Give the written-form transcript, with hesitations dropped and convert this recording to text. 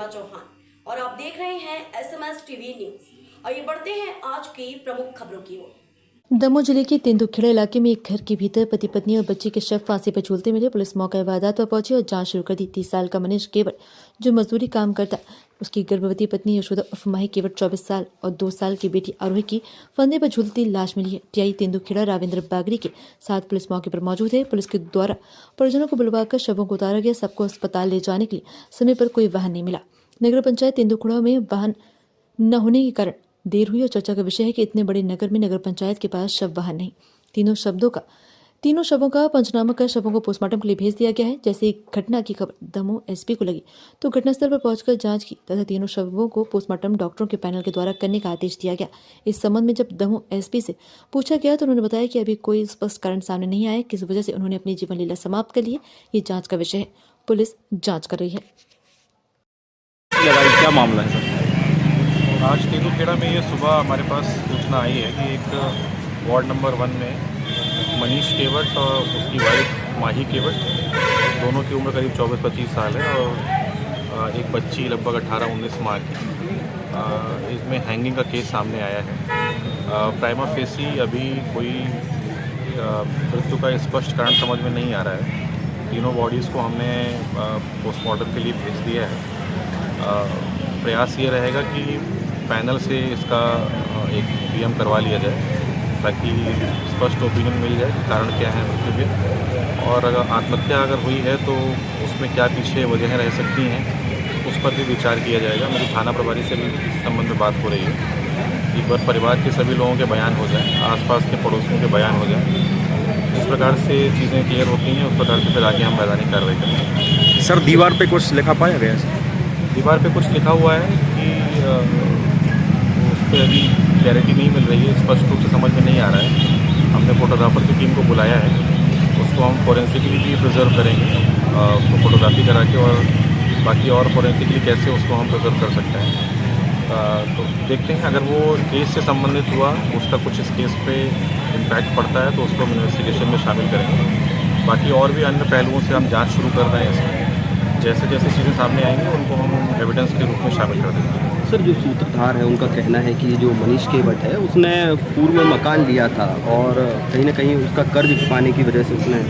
महिमा चौहान और आप देख रहे हैं SMS टीवी न्यूज। आइए बढ़ते हैं आज की प्रमुख खबरों की ओर। दमोह जिले के तेंदुखेड़ा इलाके में एक घर के भीतर पति पत्नी और बच्ची के शव फांसी पर झूलते मिले। पुलिस मौके वारदात पर पहुंची और जांच शुरू कर दी। 30 साल का मनीष केवट जो मजदूरी काम करता, उसकी गर्भवती पत्नी यशोदा उर्फ माही केवट 24 साल और 2 साल की बेटी आरोही की फंदे पर झूलती लाश मिली है। टीआई तेंदुखेड़ा राविंद्र बागड़ी के साथ पुलिस मौके पर मौजूद है। पुलिस के द्वारा परिजनों को बुलवाकर शवों को उतारा गया। सबको अस्पताल ले जाने के लिए समय पर कोई वाहन नहीं मिला। नगर पंचायत तेंदुखेड़ा में वाहन न होने के कारण देर हुई और चर्चा का विषय है कि इतने बड़े नगर में नगर पंचायत के पास शव वाहन नहीं। तीनों शवों का पंचनामा कर शवों को पोस्टमार्टम के लिए भेज दिया गया है। जैसे ही घटना की खबर दमोह एसपी को लगी तो घटनास्थल पर पहुंचकर जांच की तथा तीनों शवों को पोस्टमार्टम डॉक्टरों के पैनल के द्वारा करने का आदेश दिया गया। इस संबंध में जब दमोह एसपी से पूछा गया तो उन्होंने बताया कि अभी कोई स्पष्ट कारण सामने नहीं आया, किस वजह से उन्होंने अपनी जीवन लीला समाप्त कर ली है। ये जाँच का विषय है, पुलिस जाँच कर रही है। क्या मामला है सर? आज तेंदुखेड़ा में ये सुबह हमारे पास सूचना आई है कि एक वार्ड नंबर 1 में मनीष केवट और उसकी वाइफ माही केवट, दोनों की उम्र करीब 24-25 साल है और एक बच्ची लगभग 18-19 माह की, इसमें हैंगिंग का केस सामने आया है। प्राइमा फेसी अभी कोई मृत्यु का स्पष्ट कारण समझ में नहीं आ रहा है। तीनों बॉडीज़ को हमने पोस्टमार्टम के लिए भेज दिया है। प्रयास ये रहेगा कि पैनल से इसका एक पीएम करवा लिया जाए ताकि स्पष्ट ओपिनियन मिल जाए कि कारण क्या है मृत्यु के, और अगर आत्महत्या अगर हुई है तो उसमें क्या पीछे वजहें रह सकती हैं, उस पर भी विचार किया जाएगा। मेरी थाना प्रभारी से भी इस संबंध में बात हो रही है। एक बार परिवार के सभी लोगों के बयान हो जाए, आसपास के पड़ोसियों के बयान हो जाए, जिस प्रकार से चीज़ें क्लियर होती हैं उस प्रकार से फिर आगे हम मैदानी कार्रवाई करेंगे। सर दीवार पे कुछ लिखा पाया गया है? दीवार पे कुछ लिखा हुआ है कि उस पर अभी क्लैरिटी नहीं मिल रही है, स्पष्ट रूप से समझ में नहीं आ रहा है। हमने फोटोग्राफर की टीम को बुलाया है, उसको हम फोरेंसिकली भी प्रिजर्व करेंगे, उसको फोटोग्राफी करा के, और बाकी और फोरेंसिकली कैसे उसको हम प्रिजर्व कर सकते हैं। तो देखते हैं, अगर वो केस से संबंधित हुआ, उसका कुछ इस केस पे इम्पैक्ट पड़ता है तो उसको हम इन्वेस्टिगेशन में शामिल करेंगे। बाकी और भी अन्य पहलुओं से हम जाँच शुरू कर रहे हैं इसमें। जैसे जैसे चीज़ें सामने आएंगी उनको हम एविडेंस के रूप में शामिल कर देंगे। सर, जो सूत्रधार है उनका कहना है कि जो मनीष केवट है उसने पूर्व में मकान लिया था और कहीं ना कहीं उसका कर्ज चुकाने की वजह से उसने